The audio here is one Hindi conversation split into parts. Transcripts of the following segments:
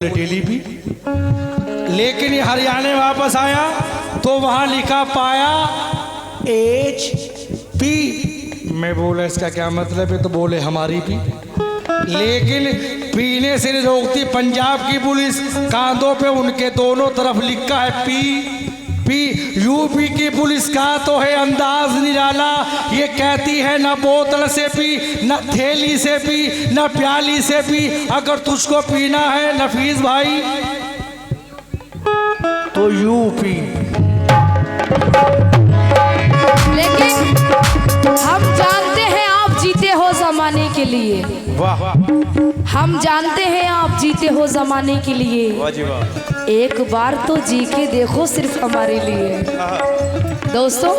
डेली भी, लेकिन ये हरियाणा वापस आया तो वहां लिखा पाया HP। मैं बोला इसका क्या मतलब है, तो बोले हमारी भी, लेकिन पीने से नहीं रोकती पंजाब की पुलिस। कांधों पे उनके दोनों तरफ लिखा है पी। यूपी की पुलिस का तो है अंदाज निराला, ये कहती है ना बोतल से पी, न थैली से पी, न प्याली से पी। अगर तुझको पीना है नफीस भाई तो यूपी। लेकिन हम जानते हैं आप जीते हो जमाने के लिए। वाह, हम जानते हैं आप जीते हो जमाने के लिए। वाह जी वाह। एक बार तो जी के देखो सिर्फ हमारे लिए। दोस्तों,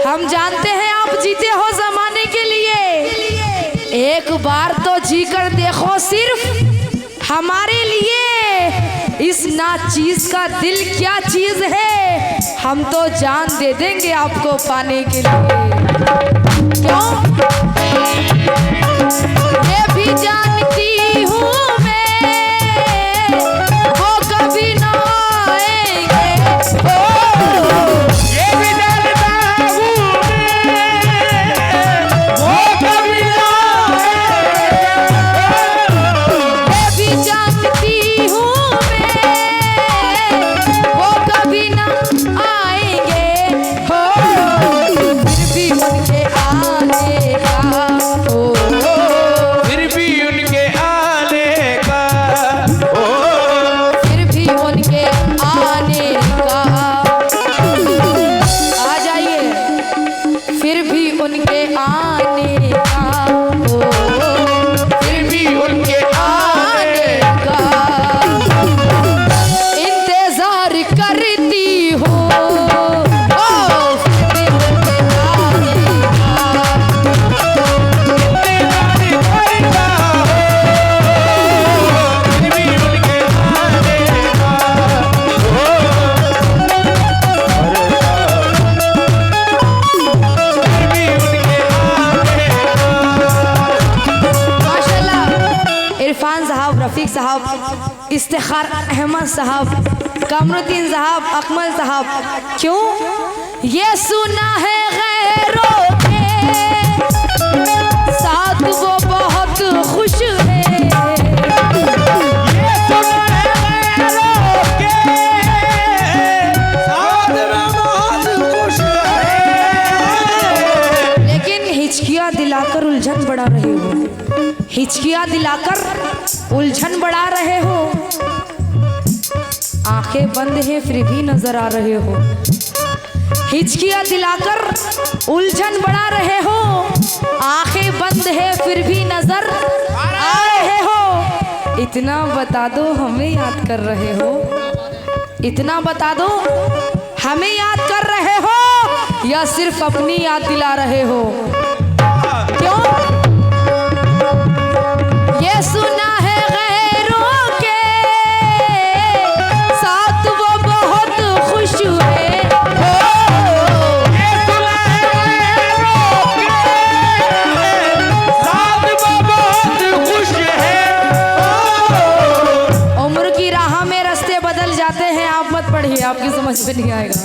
हम जानते हैं आप जीते हो जमाने के लिए। एक बार तो जी कर देखो सिर्फ हमारे लिए। इस ना चीज का दिल क्या चीज है, हम तो जान दे देंगे आपको पाने के लिए। क्यों? ये भी जानती हूँ मैं, वो कभी ना आएंगे। ये भी जानता हूँ मैं, वो कभी ना आएंगे। ये भी जानती हूँ मैं, वो कभी ना आएंगे। फिर भी उनके आने का, फिर भी उनके आने का, फिर भी उनके आने का। आ जाइए। फिर भी उनके आने का, फिर भी उनके आने का इंतजार करती हूँ। फिर भी उनके आने इरफान साहब, रफीक साहब, इफ्तिखार अहमद साहब, कमरुद्दीन साहब, अकमल साहब। क्यों? ये सुना है गैरों के साथ वो बहुत खुश है। ये सुना है गैरों के साथ में बहुत खुश है। लेकिन हिचकियाँ दिलाकर उलझन बढ़ा रहे हो, हिचकियाँ दिलाकर उलझन बढ़ा रहे हो। आंखें बंद है फिर भी नजर आ रहे हो। हिचकियाँ दिलाकर उलझन बढ़ा रहे हो। आंखें बंद है फिर भी नजर आ रहे हो। इतना बता दो हमें याद कर रहे हो, इतना बता दो हमें याद कर रहे हो या सिर्फ अपनी याद दिला रहे हो? क्यों? ये सुना है गैरों के साथ वो बहुत खुश है। ये सुना है गैरों के साथ वो बहुत खुश है। उम्र की राह में रास्ते बदल जाते हैं। आप मत पढ़िए, आपकी समझ में नहीं आएगा।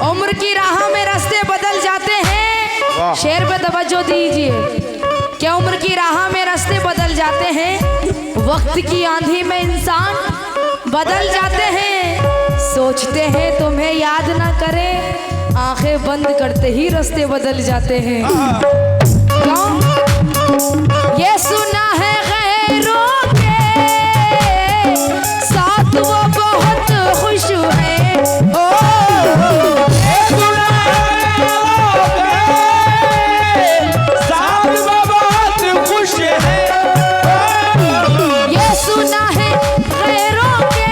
उम्र की राह में रास्ते बदल जाते हैं। शेर पे तवज्जो दीजिए। क्या उम्र की राह में रास्ते बदल जाते हैं? वक्त की आंधी में इंसान बदल जाते हैं। सोचते हैं तुम्हें याद ना करें, आंखें बंद करते ही रास्ते बदल जाते हैं। क्यों? ये सुना है गैरों के साथ वो बहुत खुश है। ये सुना है गैरों के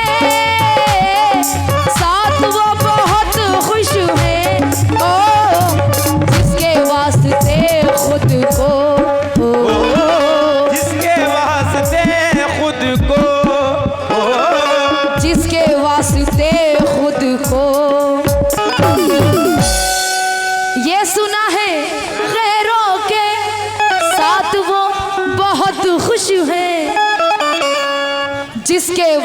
साथ वो बहुत खुश है। जिसके वास्ते खुद को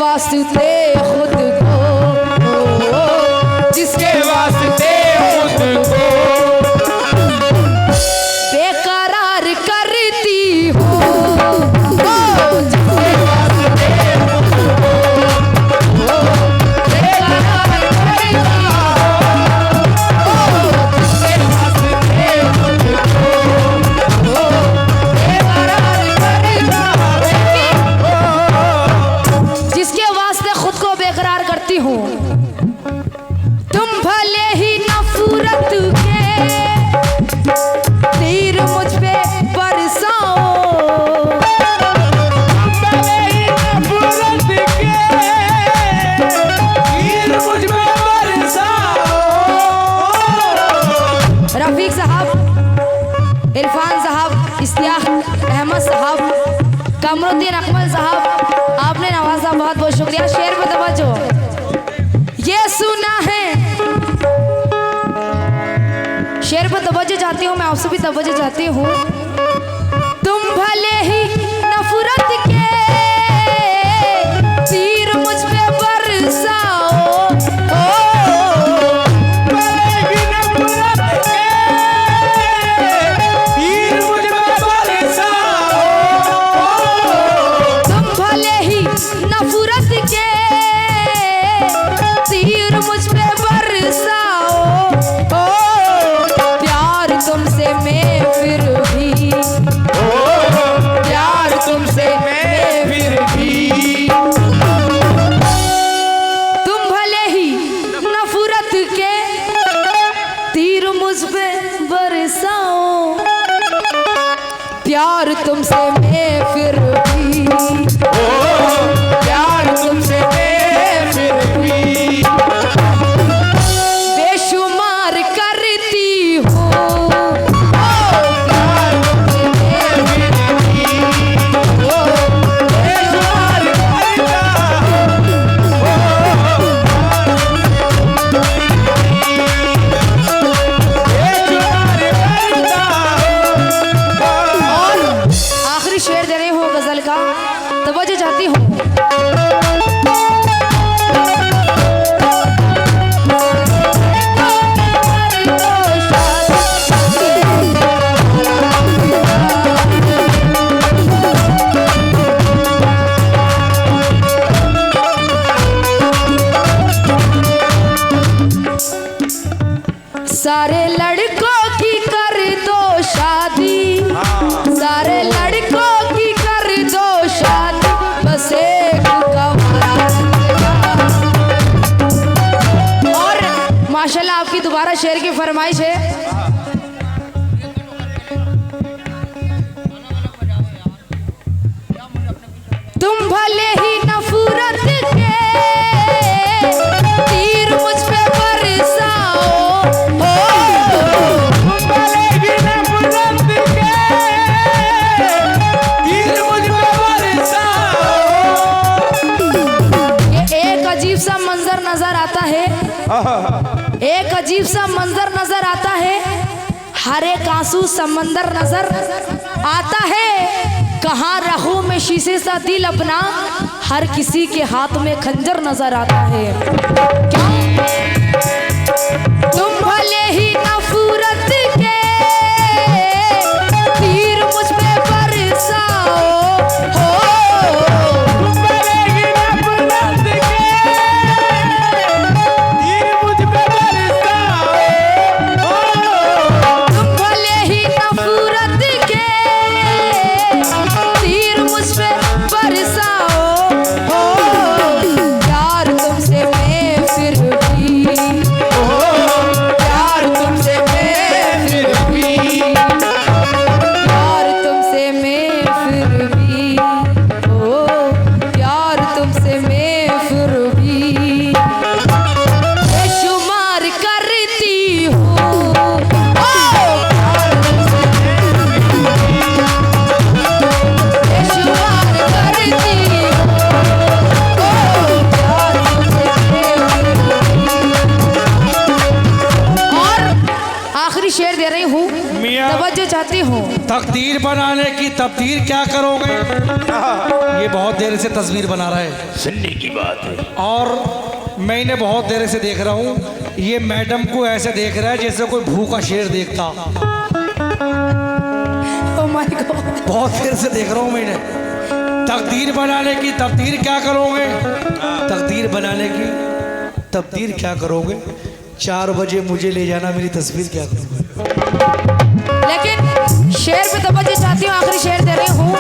वास्ते खुद को, जिसके वास्ते खुद को बेकरार करती हूँ, जिसके वास्ते खुद को बेकरार करती हूँ। तुम भले ही नफरत के तीर मुझ पे बरसाओ, भले ही नफरत के तीर मुझ पे बरसाओ। रफीक साहब, इरफान साहब, इश्तियाक अहमद साहब, कमरुद्दीन अकमल साहब, आपने नवाजा, बहुत बहुत शुक्रिया। शेर पे तवज्जो। ये सुना है, शेर पे तवज्जो चाहती हूँ मैं, आपसे भी तवज्जो चाहती हूँ। तुम भले ही नफरत के तीर मुझ पे बरसाओ, भले ही नफरत के तीर मुझ पे बरसाओ। तुम भले ही नफरत के तीर मुझ पे बरसाओ, प्यार तुमसे मैं फिर भी, प्यार तुमसे मैं फिर भी। तुम भले ही नफरत के तीर मुझ पे बरसाओ, प्यार तुमसे मैं फिर भी, प्यार तुमसे मैं फिर भी बेशुमार करती हूँ, प्यार तुमसे मैं फिर भी, बेशुमार करता और आखिरी शेर दे रही हूँ गजल का, तवज्जो चाहती हूँ। सारे लड़कों की कर दो शादी, सारे लड़कों की कर दो शादी, बस एक और माशाल्लाह आपकी दोबारा शेर की फरमाइश है। तुम भले ही नफरत के तीर मुझ पे बरसाओ, भले ही नफरत के तीर मुझ पे बरसाओ। ये एक अजीब सा मंजर नजर आता है, एक अजीब सा मंजर नजर आता है, हर एक आंसू समंदर नजर आता है। कहाँ रखूं मैं शीशे सा दिल अपना, हर किसी के हाथ में खंजर नजर आता है। क्या तुम भले ही नफरत के तीर मुझ पे बरसाओ, भले ही नफरत के तीर मुझ पे बरसाओ। तुम भले ही नफरत के तीर मुझ पे बरसाओ, प्यार तुमसे मैं फिर भी, तकदीर बनाने की तब्दील क्या करोगे? ये बहुत देर से तस्वीर बना रहा है, सुनने की बात है। और मैं इन्हें बहुत देर से देख रहा हूँ। ये मैडम को ऐसे देख रहा है जैसे कोई भूखा शेर देखता। Oh my God! बहुत देर से देख रहा हूँ मैं इन्हें। तकदीर बनाने की तब्दील क्या करोगे? तकदीर बनाने की तब्दील क्या करोगे? 4 बजे मुझे ले जाना, मेरी तस्वीर क्या करोगे? लेकिन शेर पे तवज्जो चाहती हूँ, आखिरी शेर दे रही हूँ।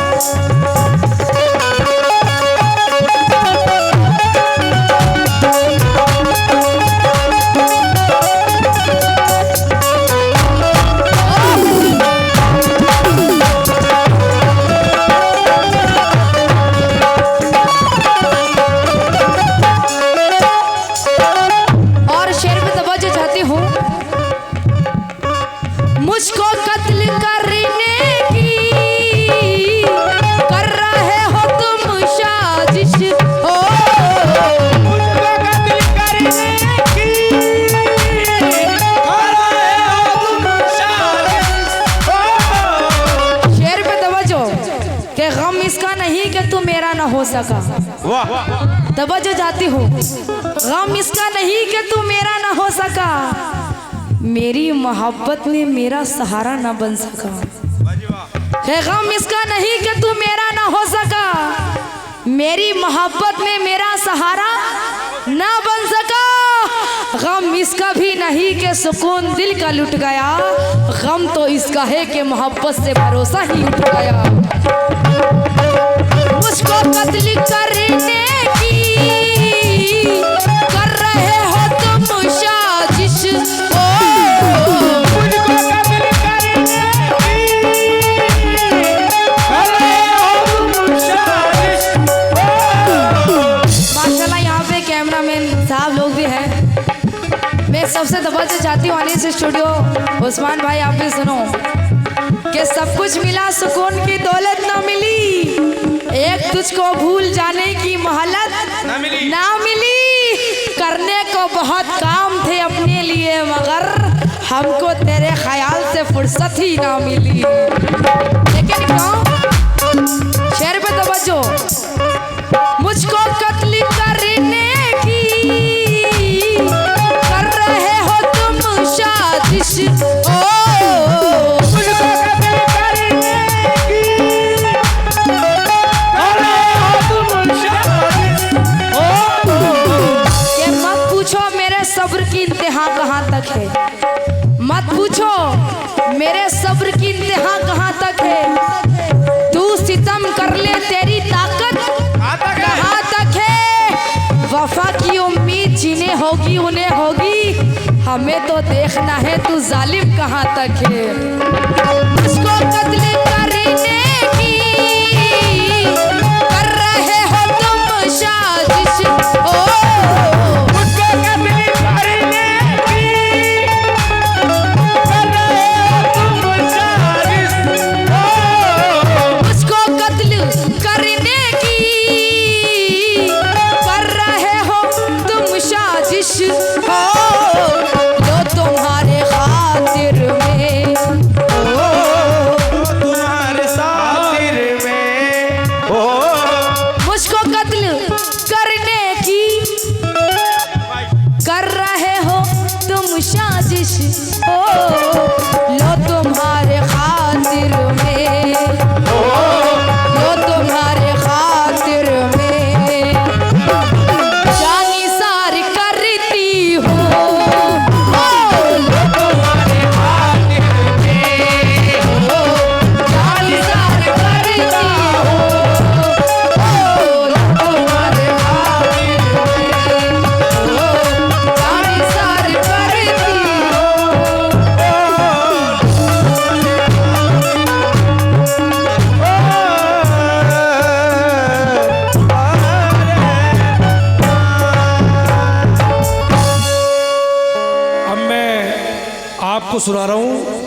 और शेर पे तवज्जो चाहती हूँ। मुझको कत्ल करने की कर रहे हो तुम साजिश, ओ मुझको कत्ल करने की कर रहे हो तुम साजिश, ओ। शेर पे तवज्जो कि गम इसका नहीं कि तू मेरा ना हो सका। वाह, तवज्जो चाहती हूँ। गम इसका नहीं कि तू मेरा ना हो सका, मेरी मोहब्बत में मेरा सहारा ना बन सका। है गम इसका नहीं कि तू मेरा ना हो सका, मेरी मोहब्बत में मेरा सहारा ना बन सका। गम इसका भी नहीं कि सुकून दिल का लुट गया, गम तो इसका है कि मोहब्बत से भरोसा ही उठ गया। मुझको कत्ल करने की कर रहे हो तुम साजिश, ओ मुझको कत्ल करने की कर रहे हो तुम साजिश, ओ। माशाल्लाह यहाँ पे कैमरामैन साहब लोग भी हैं। मैं सबसे तवज्जो चाहती हूँ अनीस स्टूडियो, उस्मान भाई आप भी सुनो कि सब कुछ मिला सुकून की दौलत ना मिली, एक तुझको भूल जाने की मोहलत ना मिली। करने को बहुत काम थे अपने लिए, मगर हमको तेरे ख्याल से फुर्सत ही ना मिली। लेकिन क्यों? शेर पे तवज्जो। मुझको कत्ल करने की कर रहे हो तुम साजिश, ओ मुझको कत्ल करने की कर रहे हो तुम साजिश, ओ। ये मत पूछो मेरे सब्र की इंतहा कहाँ तक है, मत पूछो मेरे सब्र की इंतहा कहाँ तक है। तू सितम कर ले तेरी ताकत कहाँ तक है। वफा की उम्मीद जिन्हें होगी उन्हें होगी, हमें तो देखना है तू जालिम कहाँ तक है। मुझको कत्ल करने की कर रहे हो तुम साजिश, ओ मुझको कत्ल करने की कर रहे हो तुम साजिश, ओ मुझको कत्ल करने की कर रहे हो तुम साजिश, ओ लो तुम्हारे खातिर में, ओ तुम्हारे सातिर में, ओ मुझको कत्ल करने की कर रहे हो तुम साजिश, ओ लो तुम्हारे खातिर में, ओ लो तुम्हारे खातिर में जानी सार करती हूँ, ओ लो तुम्हारे खातिर में, ओ जानी सार करती हूँ, ओ लो तुम्हारे खातिर में, ओ जानी सार करती अब मैं आपको सुना रहा हूँ